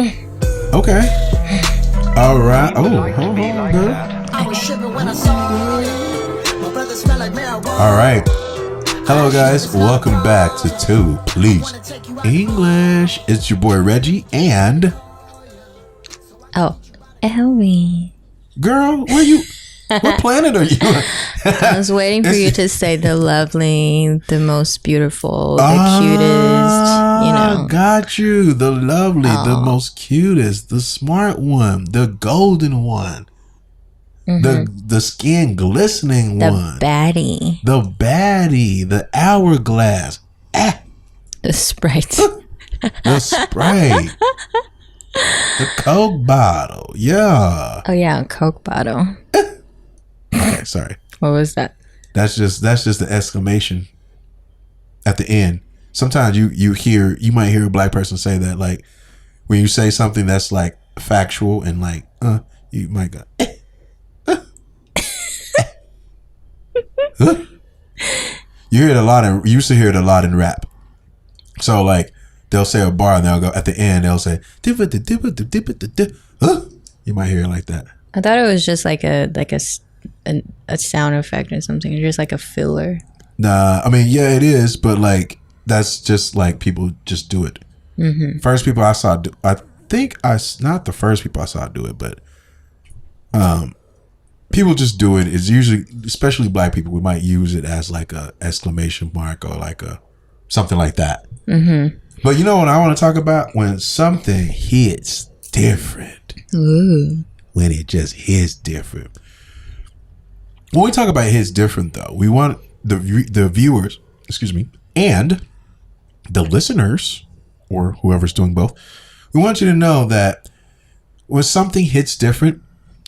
Okay. All right. Oh, hold on, girl. All right. Hello, guys. Welcome back to Two Please English. It's your boy Reggie and Elvi. Girl, where you? What planet are you? I was waiting for you to say the lovely, the most beautiful, the cutest, you know. Got you. The lovely, the most cutest, the smart one, the golden one, the skin glistening one. The baddie. The baddie, the hourglass. The Sprite. The Sprite. The Coke bottle. Yeah. Oh, yeah, Coke bottle. Okay, sorry. What was that? That's just the exclamation at the end. Sometimes you might hear a black person say that, like when you say something that's like factual and like you might go You hear it a lot you used to hear it a lot in rap. So like they'll say a bar and they'll go at the end they'll say you might hear it like that. I thought it was just like a sound effect or something. It's just like a filler. Nah, I mean, yeah, it is, but like that's just like people just do it. First people I saw do, I think not the first people I saw do it, but people just do it. It's usually, especially black people, we might use it as like a exclamation mark or like a something like that. But you know what I want to talk about? When something hits different. Ooh. When it just hits different. When we talk about hits different, though, we want the viewers, and the listeners, or whoever's doing both, we want you to know that when something hits different,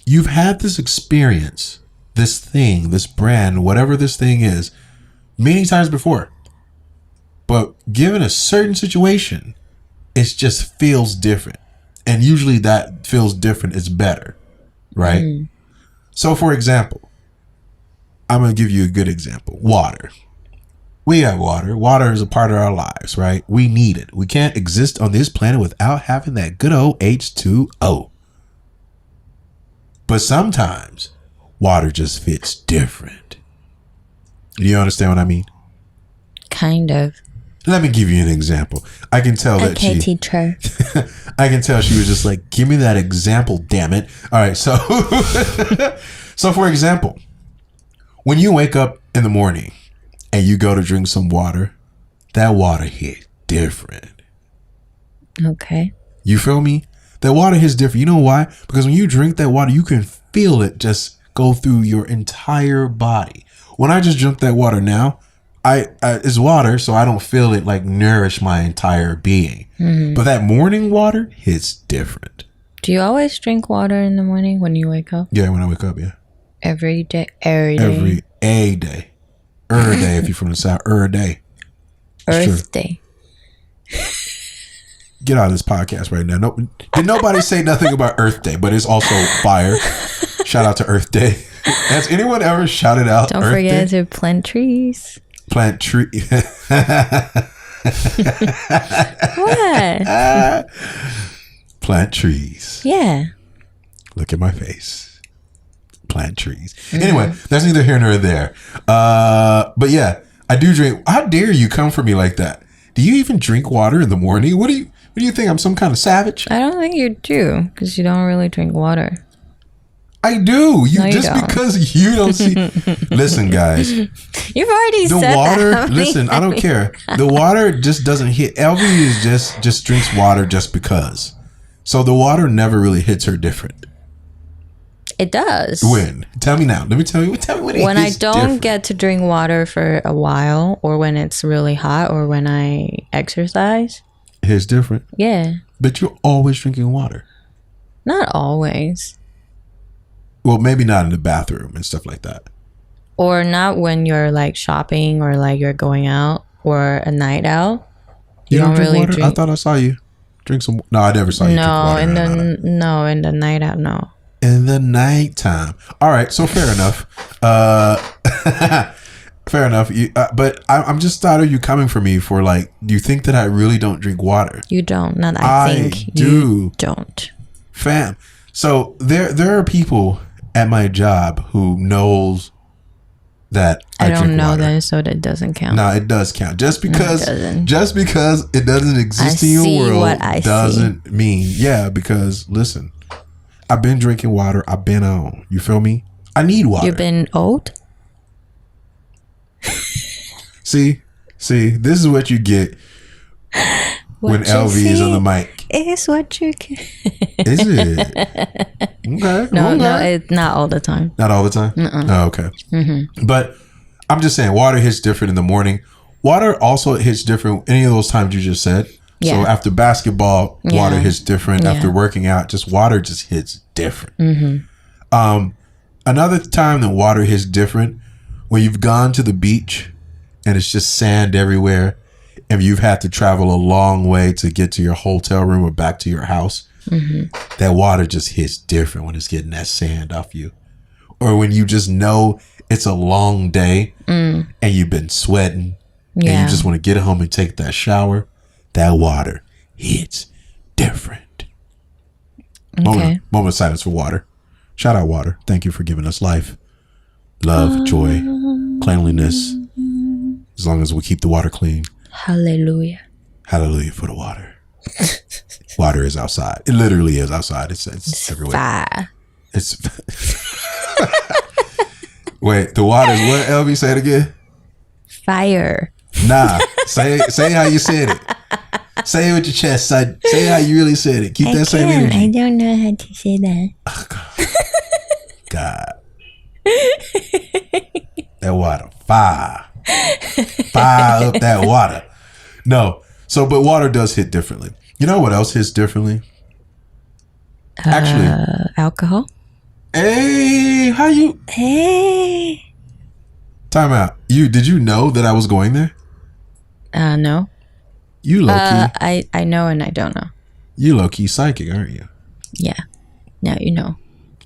you've had this experience, this thing, this brand, whatever this thing is, many times before. But given a certain situation, it just feels different. And usually that feels different is better, right? So, for example, I'm going to give you a good example. Water. We have water. Water is a part of our lives, right? We need it. We can't exist on this planet without having that good old H2O. But sometimes water just fits different. Do you understand what I mean? Kind of. Let me give you an example. I can tell that teacher. I can tell she was just like, give me that example, damn it. All right, so so for example, when you wake up in the morning and you go to drink some water, that water hit different. Okay. You feel me? That water hits different. You know why? Because when you drink that water, you can feel it just go through your entire body. When I just drink that water now, it's water, so I don't feel it like nourish my entire being. But that morning water hits different. Do you always drink water in the morning when you wake up? Yeah, when I wake up, yeah. Every day? Every day. Every day. Day if you're from the South. Day. Earth Day. Get out of this podcast right now. No, did nobody say nothing about Earth Day, but it's also fire. Shout out to Earth Day. Has anyone ever shouted out Don't Earth forget Day? to plant trees. Plant tree. What? Plant trees. Yeah. Look at my face. Plant trees. Anyway, that's neither here nor there. But yeah, I do drink. How dare you come for me like that? Do you even drink water in the morning? What do you think? I'm some kind of savage? I don't think you do, because you don't really drink water. I do. You don't. Because you don't see. Listen, guys. You've already said the water. that. Listen, I don't care. The water just doesn't hit. Elvi is just drinks water just because. So the water never really hits her different. It does. When? Tell me now. Let me tell you. Tell me when it When I hits don't different. get to drink water for a while, or when it's really hot, or when I exercise. It hits different. Yeah. But you're always drinking water. Not always. Well, maybe not in the bathroom and stuff like that. Or not when you're like shopping or like you're going out or a night out. You don't drink water? I thought I saw you drink some. No, I never saw you drink water. In the night out, no. In the nighttime. All right, so fair enough. Fair enough. But I'm just tired of you coming for me for like, you think that I really don't drink water. You don't. Not I think. Do. You don't. Fam. So there are people at my job who knows that I don't know water. Then, so that doesn't count. No, it does count. Just because it doesn't exist in your world doesn't mean, yeah, because listen, I've been drinking water. I've been on. You feel me? I need water. You've been old? See, this is what you get when Elvi is on the mic. It's what you get. Is it? Okay. No, it's not all the time. Not all the time? Oh, okay. Mm-hmm. But I'm just saying, water hits different in the morning. Water also hits different any of those times you just said. Yeah. So after basketball, water hits different. After working out, water just hits different. Mm-hmm. Another time that water hits different, when you've gone to the beach and it's just sand everywhere, and you've had to travel a long way to get to your hotel room or back to your house, that water just hits different when it's getting that sand off you. Or when you just know it's a long day and you've been sweating and you just want to get home and take that shower, that water hits different. Okay. Moment of silence for water. Shout out water. Thank you for giving us life, love, joy, cleanliness. As long as we keep the water clean. Hallelujah. Hallelujah for the water. Water is outside. It literally is outside. It's everywhere. Fire. It's wait, the water is what, Elvi? Say it again. Fire. Nah. Say how you said it. Say it with your chest. Say how you really said it. Keep that same energy. I don't know how to say that. Oh, God. That water. Fire. Fire up that water. No. So, but water does hit differently. You know what else hits differently? Actually. Alcohol. Hey, how you? Hey. Time out. Did you know that I was going there? No. You low-key. I know and I don't know. You low-key psychic, aren't you? Yeah. Now you know.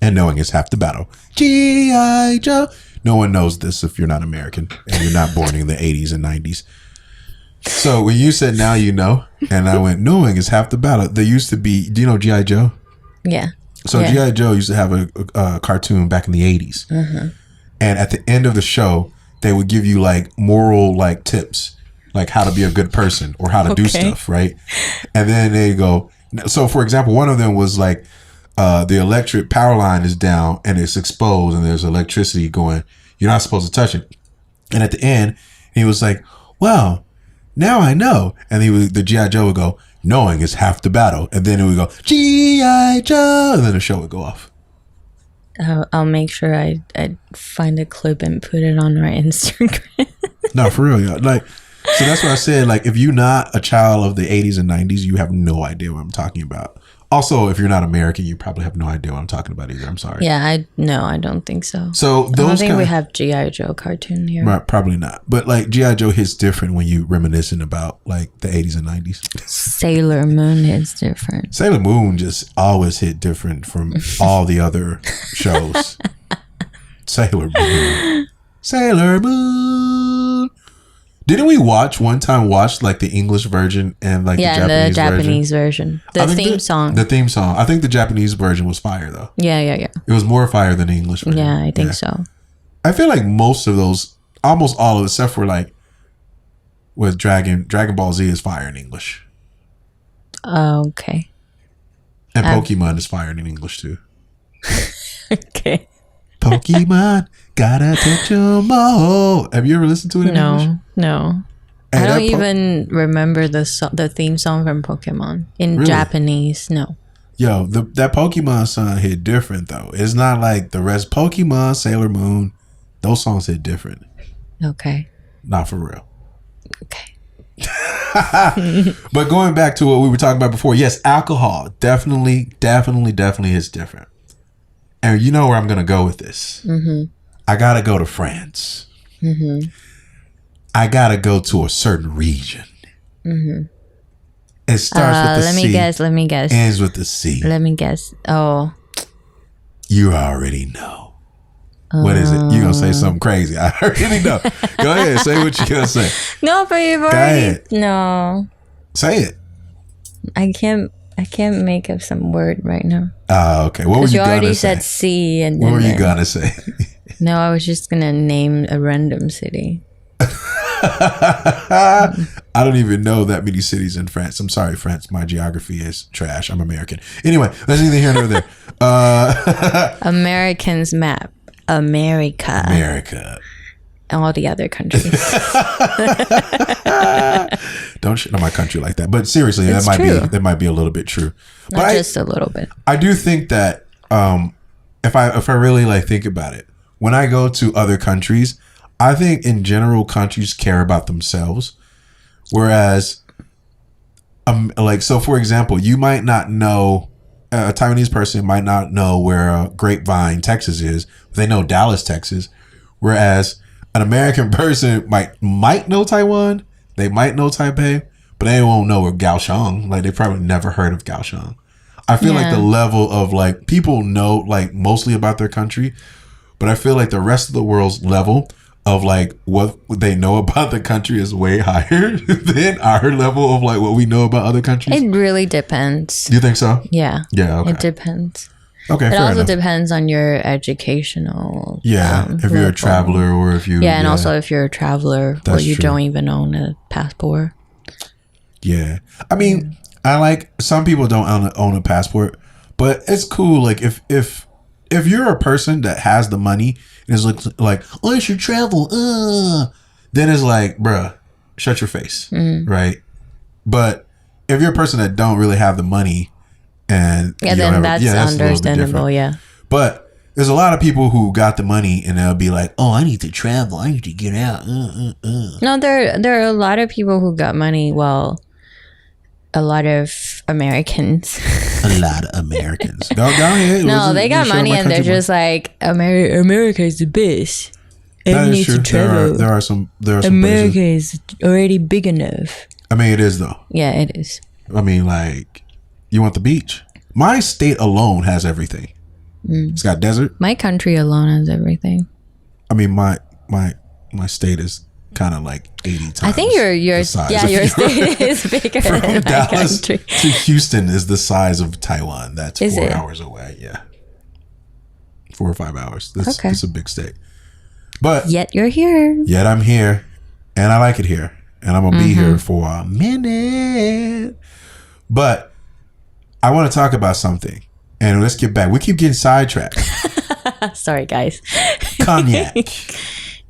And knowing is half the battle. G.I. Joe. No one knows this if you're not American and you're not born in the 80s and 90s. So when you said now you know, and I went, knowing is half the battle. There used to be, do you know G.I. Joe? Yeah. So G.I. Joe used to have a cartoon back in the 80s. Mm-hmm. And at the end of the show, they would give you like moral like tips, like how to be a good person or how to do stuff, right? And then they go, so for example, one of them was like, the electric power line is down and it's exposed and there's electricity going. You're not supposed to touch it. And at the end, he was like, well, now I know. And the G.I. Joe would go, knowing is half the battle. And then it would go, G.I. Joe. And then the show would go off. I'll make sure I find a clip and put it on our Instagram. No, for real. Yeah. Like, so that's what I said. Like, if you're not a child of the 80s and 90s, you have no idea what I'm talking about. Also, if you're not American, you probably have no idea what I'm talking about either. I'm sorry. Yeah, I don't think so. So those I don't think we have G.I. Joe cartoon here. Right, probably not. But like G.I. Joe hits different when you reminiscing about like the 80s and 90s. Sailor Moon hits different. Sailor Moon just always hit different from all the other shows. Sailor Moon. Sailor Moon. Didn't we watch like the English version and like the Japanese version? The theme song. The theme song. I think the Japanese version was fire though. Yeah. It was more fire than the English version. Yeah, I think so. I feel like most of those, almost all of it, except for like with Dragon Ball Z is fire in English. Okay. And Pokemon is fire in English too. Okay. Pokemon, gotta touch 'em all. Have you ever listened to it in English? No. Hey, I don't even remember the theme song from Pokemon in Japanese. No. Yo, that Pokemon song hit different though. It's not like the rest. Pokemon, Sailor Moon, those songs hit different. Okay. Not for real. Okay. But going back to what we were talking about before, yes, alcohol definitely is different. And you know where I'm going to go with this. Mm-hmm. I got to go to France. Mm-hmm. I got to go to a certain region. Mm-hmm. It starts with the C. Let me guess. Ends with the C. Let me guess. Oh. You already know. What is it? You gonna say something crazy? I already know. Go ahead, say what you gonna say. No, but you've already no. Say it. I can't make up some word right now. Okay. What were you gonna say? You already said C, and what were you gonna say? No, I was just gonna name a random city. I don't even know that many cities in France. I'm sorry, France. My geography is trash. I'm American. Anyway, that's neither here nor there. Americans map. America. And all the other countries. Don't shit on my country like that. But seriously, that might be a little bit true. Not just a little bit. I do think that if I really like think about it, when I go to other countries, I think in general countries care about themselves. Whereas like, so for example, you might not know, a Taiwanese person might not know where Grapevine, Texas is. They know Dallas, Texas. Whereas an American person might know Taiwan. They might know Taipei, but they won't know where Kaohsiung. Like, they probably never heard of Kaohsiung. I feel like the level of like, people know like mostly about their country, but I feel like the rest of the world's level of like what they know about the country is way higher than our level of like what we know about other countries. It really depends. You think so? Yeah. Yeah. Okay. It depends. Okay. It fair also enough. depends on your educational. If you're a traveler or if you. Yeah, and also if you're a traveler or you don't even own a passport. Yeah. I mean, I like, some people don't own a passport, but it's cool. Like if you're a person that has the money and is like, oh, I should travel, then it's like, bruh, shut your face, right? But if you're a person that don't really have the money, and then that's understandable, But there's a lot of people who got the money and they'll be like, oh, I need to travel, I need to get out. No, there are a lot of people who got money. Well, a lot of Americans. A lot of Americans. Go ahead. No, they got money and they're just like, America is the best. That is true. There are some America places. Is already big enough. I mean, it is though. Yeah, it is. I mean, like, you want the beach. My state alone has everything. It's got desert. My country alone has everything. I mean, my state is kind of like 80 times. I think your state is bigger than my Dallas country. To Houston is the size of Taiwan. That's 4 hours away. Yeah, 4 or 5 hours. It's a big state. But yet you're here. Yet I'm here, and I like it here, and I'm gonna be here for a minute. But I want to talk about something, and let's get back. We keep getting sidetracked. Sorry, guys. Cognac.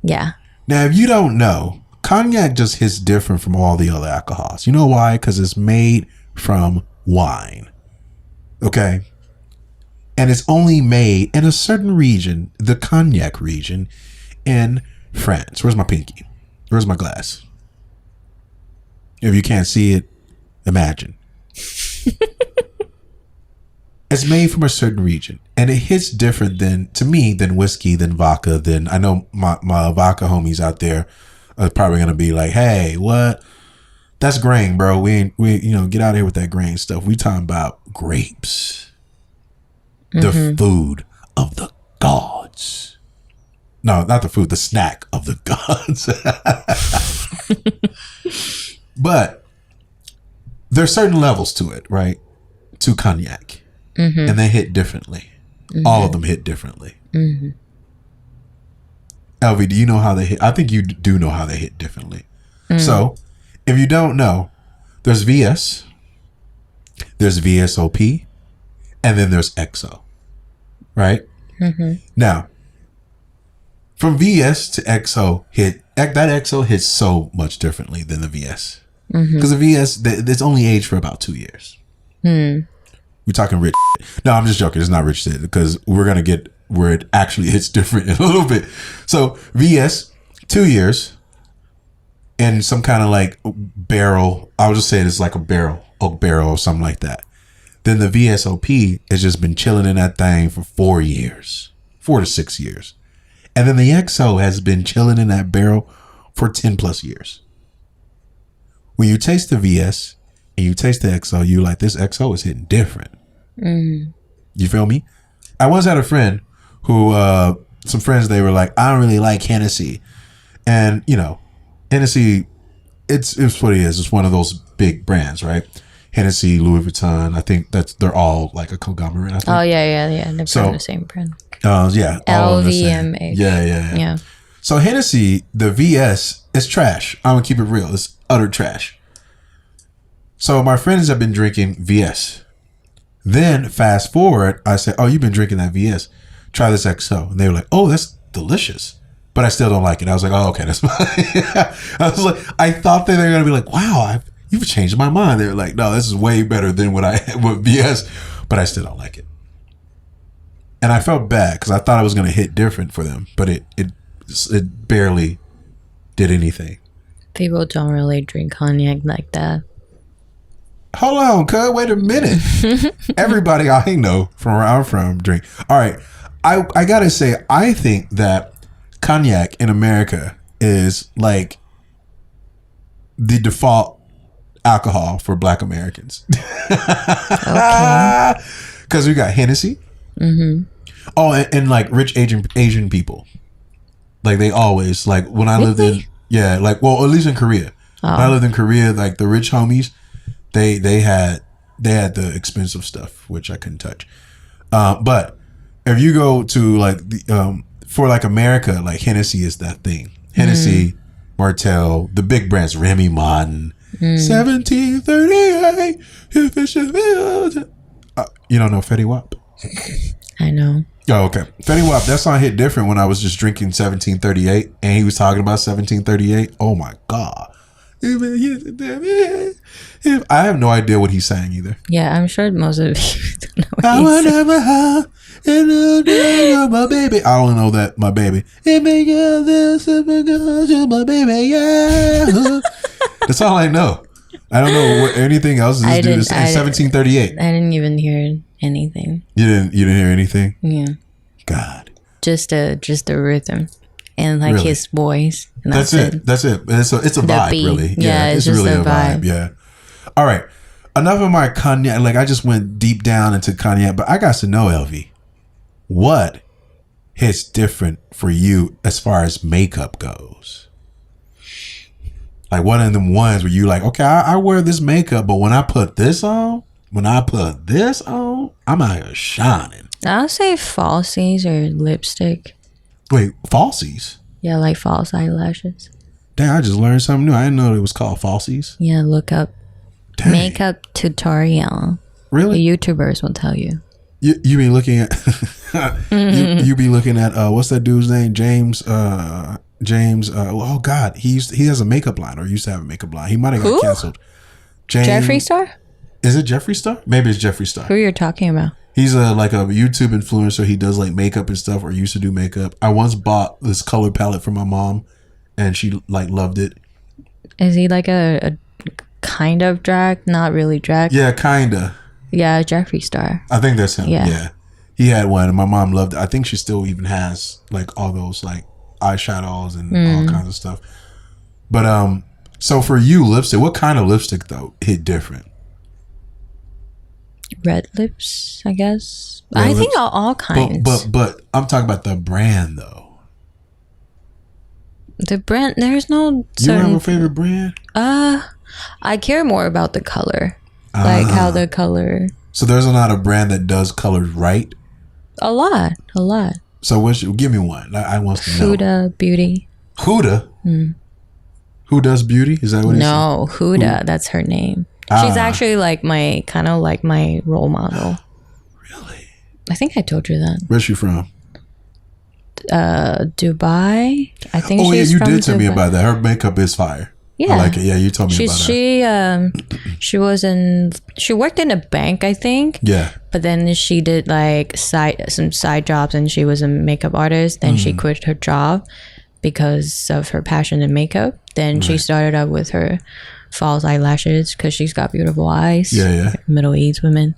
Yeah. Now, if you don't know, cognac just hits different from all the other alcohols. You know why? Because it's made from wine. Okay? And it's only made in a certain region, the cognac region in France. Where's my pinky? Where's my glass? If you can't see it, imagine. It's made from a certain region, and it hits different than whiskey, than vodka, than, I know my vodka homies out there are probably going to be like, hey, what? That's grain, bro. We get out of here with that grain stuff. We talking about grapes, the food of the gods. No, not the food, the snack of the gods. But there's certain levels to it, right? To cognac. And they hit differently. All of them hit differently. Elvi, do you know how they hit? I think you do know how they hit differently. So, if you don't know, there's VS, there's VSOP, and then there's XO. Right? Now, from VS to XO that XO hits so much differently than the VS. Because the VS, it's only aged for about 2 years. We're talking rich. No, I'm just joking. It's not rich shit, because we're going to get where it actually hits different in a little bit. So VS, 2 years in some kind of like barrel. I'll just say it's like a barrel, oak barrel or something like that. Then the VSOP has just been chilling in that thing for 4 years, 4 to 6 years. And then the XO has been chilling in that barrel for 10 plus years. When you taste the VS and you taste the XO, you like, this XO is hitting different. You feel me? I once had a friend who some friends, they were like, I don't really like Hennessy. And, you know, Hennessy, it's what it is. It's one of those big brands, right? Hennessy, Louis Vuitton. I think they're all like a conglomerate. I think. Oh, yeah. They're from the same brand. Yeah. LVMH. Yeah. So Hennessy, the VS, is trash. I'm going to keep it real. It's utter trash. So my friends have been drinking VS. Then fast forward, I said, oh, you've been drinking that VS. Try this XO. And they were like, oh, that's delicious. But I still don't like it. I was like, oh, okay, that's fine. I was like, I thought that they were going to be like, wow, you've changed my mind. They were like, no, this is way better than what I had with VS. But I still don't like it. And I felt bad because I thought it was going to hit different for them. But it barely did anything. People don't really drink cognac like that. Hold on, cuz. Wait a minute. Everybody I know from where I'm from drink. All right. I got to say, I think that cognac in America is like the default alcohol for Black Americans. Okay. Because we got Hennessy. Mm-hmm. Oh, and like rich Asian people. Like they always, like when I lived in, like, well, at least in Korea. Oh. When I lived in Korea, like the rich homies, they had the expensive stuff, which I couldn't touch. But if you go to like for like America, like Hennessy is that thing. Hennessy, Martell, the big brands, Remy Martin, 1738. You don't know Fetty Wap? I know. Oh, okay. Fetty Wap, that song hit different when I was just drinking 1738 and he was talking about 1738. Oh my God. I have no idea what he's saying either. Yeah, I'm sure most of you don't know what he's saying. My baby. I don't know that, my baby. My baby, yeah. That's all I know. I don't know what anything else. This dude is 1738. I didn't even hear anything. You didn't hear anything? Yeah. God. Just the rhythm and like his voice. And that's it. That's it. It's a vibe, beat. really. Yeah, it's just really a vibe. Yeah. All right. Enough of my cognac. Like I just went deep down into cognac, but I got to know, Elvi, what hits different for you as far as makeup goes? Like one of them ones where you like, okay, I wear this makeup, but when I put this on, I'm out here shining. I'll say falsies or lipstick. Wait, falsies? Yeah, like false eyelashes. Dang, I just learned something new. I didn't know it was called falsies. Yeah, look up. Dang. Makeup tutorial. Really? The YouTubers will tell you. You be looking at you be looking at what's that dude's name? James oh God, he has a makeup line, or used to have a makeup line. He might have got canceled. Jeffree Star? Is it Jeffree Star? Maybe it's Jeffree Star. Who you're talking about? He's like a YouTube influencer. He does like makeup and stuff, or used to do makeup. I once bought this color palette for my mom, and she like loved it. Is he like a kind of drag? Not really drag? Yeah, kinda. Yeah, Jeffree Star. I think that's him. Yeah. He had one, and my mom loved it. I think she still even has like all those like eyeshadows and all kinds of stuff. But so for you, lipstick, what kind of lipstick though hit different? Red lips, I guess. I think all kinds. But I'm talking about the brand though. The brand, there's no certain... You have a favorite brand? I care more about the color. Like how the color... So there's not a brand that does colors right? A lot. So give me one. I want to know. Huda Beauty. Huda? Who does beauty? Is that what it is? No, Huda. That's her name. She's actually like my role model. Really? I think I told you that. Where's she from? Dubai. I think. Oh she's yeah, you from did tell Dubai. me about that. Her makeup is fire. Yeah, I like it. Yeah, you told me about her. She worked in a bank, I think. Yeah. But then she did like some side jobs, and she was a makeup artist. Then she quit her job because of her passion in makeup. Then she started up with her false eyelashes because she's got beautiful eyes. Yeah. Middle East women.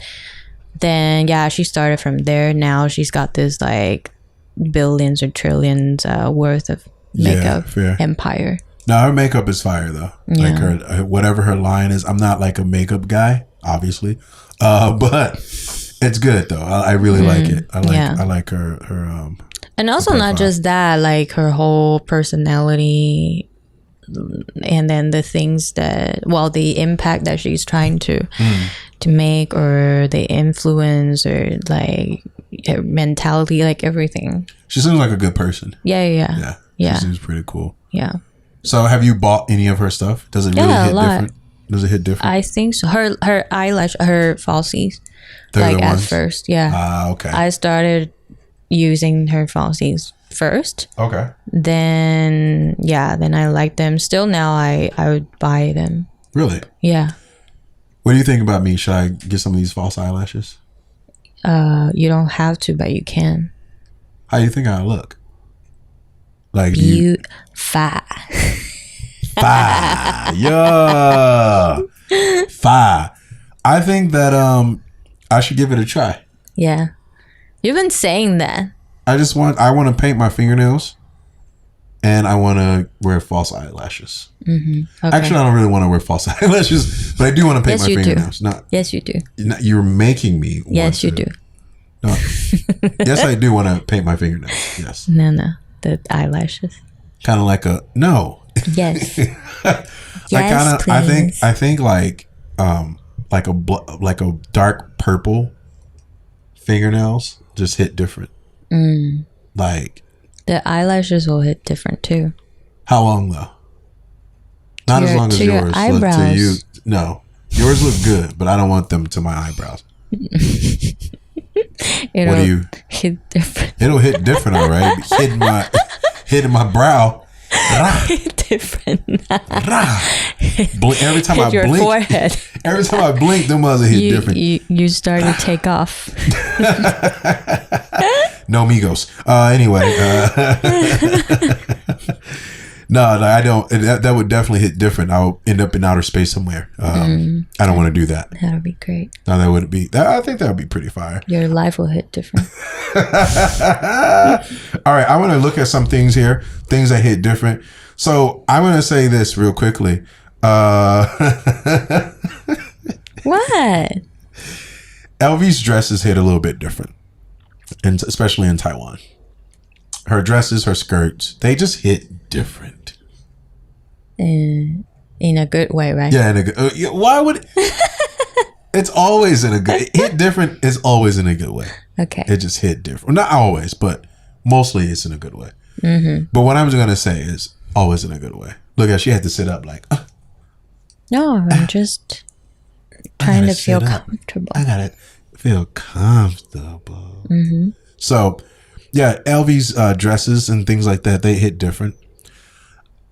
Then she started from there. Now she's got this like billions or trillions worth of makeup empire. No, her makeup is fire though. Yeah. Like her, whatever her line is. I'm not like a makeup guy, obviously, but it's good though. I really like it. I like her. And also not just that, like her whole personality, and then the things that, well, the impact that she's trying to make, or the influence, or like her mentality, like everything. She seems like a good person. Yeah. She seems pretty cool. Yeah. So have you bought any of her stuff? Does it really hit different? Does it hit different? I think so. Her eyelash, her falsies. They're like the at ones? first, yeah. Okay. I started using her falsies first. Okay. Then I liked them. Still now I would buy them. Really? Yeah. What do you think about me? Should I get some of these false eyelashes? You don't have to, but you can. How do you think I look? Like you fat. Yeah. Fire. I think that I should give it a try. Yeah. You've been saying that. I want to paint my fingernails, and I want to wear false eyelashes. Okay. Actually, I don't really want to wear false eyelashes, but I do want to paint my fingernails. Yes, you do. You're making me. Yes, you do. No. Yes, I do want to paint my fingernails. Yes. No, the eyelashes. Kind of like a no. Yes. Yes, please. I think like a dark purple fingernails just hit different. Like the eyelashes will hit different too. How long though? Not as long as yours. Your eyebrows. To you, no. Yours look good, but I don't want them to my eyebrows. It'll what do you hit different? It'll hit different, all right. Hitting my brow. Hit different. Every time hit I blink, forehead. Every time I blink, them mother hit different. You start to take off. No migos. Anyway, no, I don't. That would definitely hit different. I'll end up in outer space somewhere. I don't want to do that. That would be great. No, that would be. I think that would be pretty fire. Your life will hit different. All right, I want to look at some things here. Things that hit different. So I'm going to say this real quickly. What? Elvi's dresses hit a little bit different, and especially in Taiwan. Her dresses, her skirts, they just hit different. In a good way, right? Yeah, in a good. Why would? It's always in a good. Hit different is always in a good way. Okay. It just hit different. Not always, but mostly it's in a good way. But what I'm going to say is always in a good way. Look at, she had to sit up like. No, I'm just trying to feel comfortable. I gotta feel comfortable. So, yeah, Elvi's dresses and things like that, they hit different.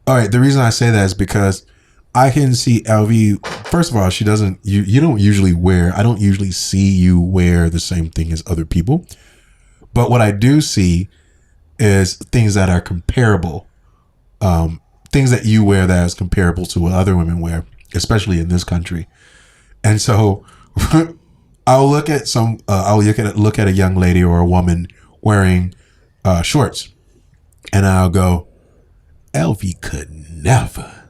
All right, the reason I say that is because I can see Elvi. First of all, she doesn't. You don't usually wear. I don't usually see you wear the same thing as other people. But what I do see is things that are comparable. Things that you wear that is comparable to what other women wear, especially in this country. And so I'll look at look at a young lady or a woman wearing shorts, and I'll go, Elvi could never.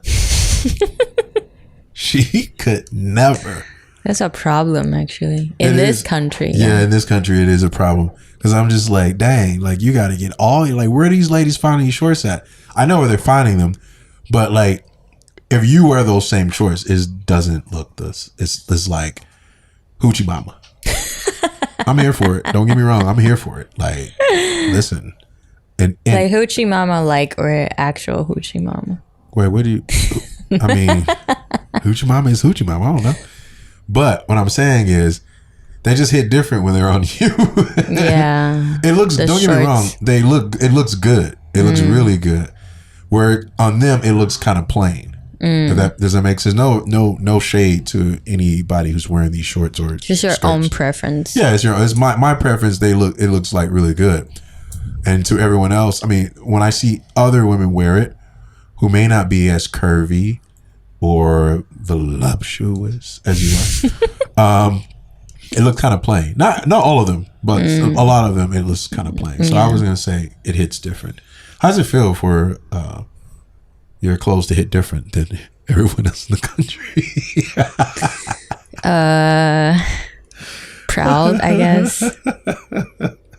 She could never. That's a problem, actually, in this country. Yeah, in this country, it is a problem. Because I'm just like, dang, like, you got to get where are these ladies finding these shorts at? I know where they're finding them, but like, if you wear those same shorts, it doesn't look this. It's like hoochie mama. I'm here for it. Don't get me wrong. I'm here for it. Like, listen. And like hoochie mama, or actual hoochie mama. Wait, what do you? I mean, hoochie mama is hoochie mama. I don't know. But what I'm saying is, they just hit different when they're on you. Yeah. It looks. Don't get me wrong. It looks good. It looks really good. Where on them, it looks kind of plain. Does that make sense? No shade to anybody who's wearing these shorts or just your own preference. Yeah, it's my preference. It looks like really good. And to everyone else, I mean, when I see other women wear it, who may not be as curvy or voluptuous as you are, it looks kind of plain. Not all of them, but a lot of them, it looks kind of plain. So I was gonna say it hits different. How does it feel for your clothes to hit different than everyone else in the country? Proud, I guess,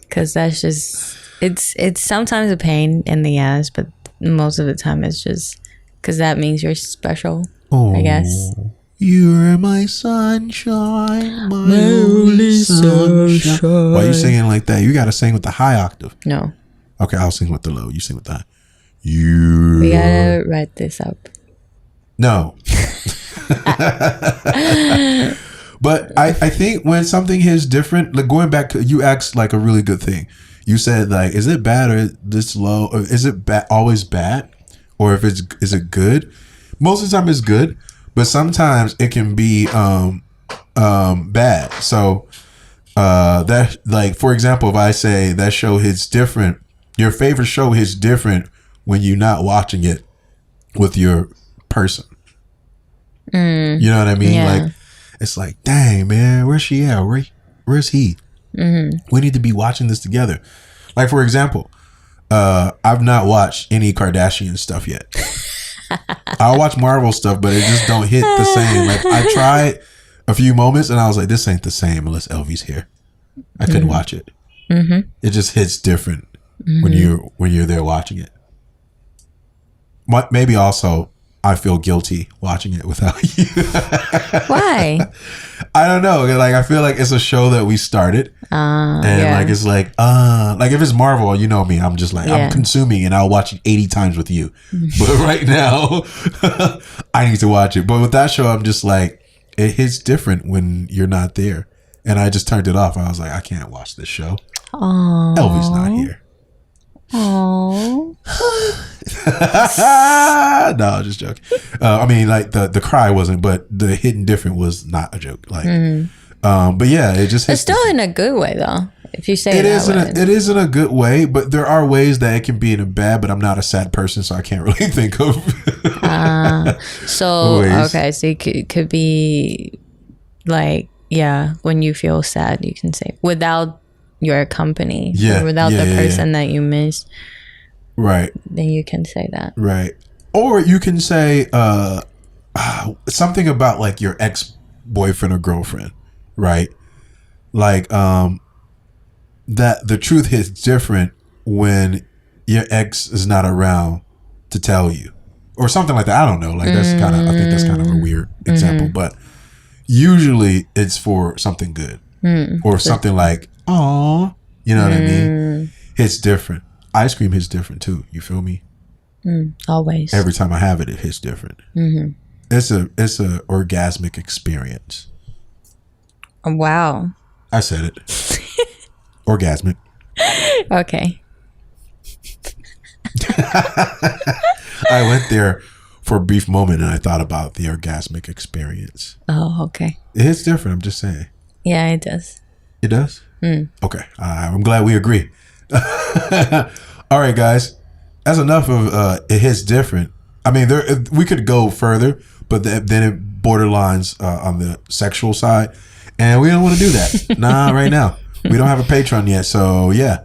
because that's just it's sometimes a pain in the ass, but most of the time it's just because that means you're special. I guess. You're my sunshine, my only sunshine. Why are you singing like that? You gotta sing with the high octave. No. Okay, I'll sing with the low. You sing with the high. We gotta write this up. No. But I think when something is different, like going back, you asked like a really good thing. You said like, is it bad or this low? Or is it always bad? Or is it good? Most of the time it's good, but sometimes it can be bad. So that, like, for example, if I say that show hits different, your favorite show hits different when you're not watching it with your person. You know what I mean? Yeah. Like, it's like, dang, man, where's she at? Where's he? We need to be watching this together. Like, for example, I've not watched any Kardashian stuff yet. I'll watch Marvel stuff, but it just don't hit the same. Like, I tried a few moments and I was like, this ain't the same unless Elvi's here. I couldn't watch it. It just hits different when you're there watching it. Maybe also I feel guilty watching it without you. Why? I don't know. Like, I feel like it's a show that we started, and like it's like if it's Marvel, you know me, I'm just like I'm consuming, and I'll watch it 80 times with you. But right now, I need to watch it. But with that show, I'm just like, it hits different when you're not there, and I just turned it off. I was like, I can't watch this show. Elvi's not here. Oh. No, I was just joking. I mean, like the cry wasn't, but the hitting different was not a joke. Like, but yeah, it just hits. It's still in a good way, though. If you say it is in a good way, but there are ways that it can be in a bad. But I'm not a sad person, so I can't really think of. So okay, so it could be like, yeah, when you feel sad, you can say without your company, without the person that you miss, right? Then you can say that, right? Or you can say something about like your ex-boyfriend or girlfriend, right? Like that the truth hits different when your ex is not around to tell you, or something like that. I don't know. Like I think that's kind of a weird example, but usually it's for something good or something like, oh, you know what I mean? Hits different. Ice cream hits different too. You feel me? Always. Every time I have it, it hits different. It's a orgasmic experience. Wow. I said it. Orgasmic. Okay. I went there for a brief moment and I thought about the orgasmic experience. Oh, okay. It hits different. I'm just saying. Yeah, it does. It does? Okay. I'm glad we agree. All right, guys. That's enough of it hits different. I mean, we could go further, but then it borderlines on the sexual side. And we don't want to do that. Nah, right now. We don't have a Patreon yet. So, yeah.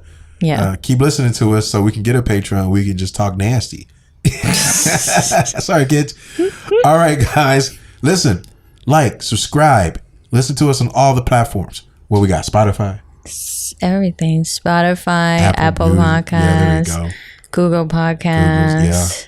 Keep listening to us so we can get a Patreon. We can just talk nasty. Sorry, kids. All right, guys. Listen, like, subscribe. Listen to us on all the platforms. What we got? Spotify? Everything. Spotify, Apple Podcasts, Google Podcasts,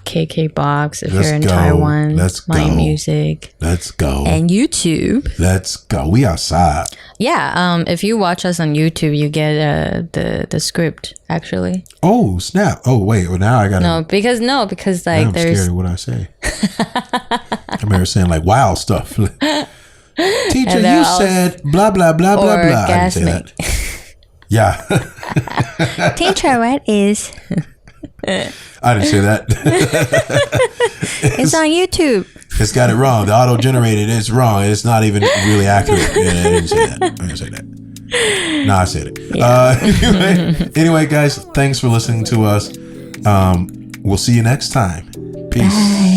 KK Box if you're in Taiwan. Let's go. My Music. Let's go. And YouTube. Let's go. We outside. Yeah. If you watch us on YouTube, you get the script actually. Oh snap! Oh wait. Well, now I gotta. No, because like I'm there's. scared of what I say. I remember saying like wild stuff. Teacher, you said blah blah blah blah blah. I didn't say that. Yeah. Teacher, what is? I didn't say that. It's on YouTube. It's got it wrong. The auto-generated, it's wrong. It's not even really accurate. Yeah, I didn't say that. I didn't say that. No, I said it. Yeah. Anyway, guys, thanks for listening to us. We'll see you next time. Peace. Bye.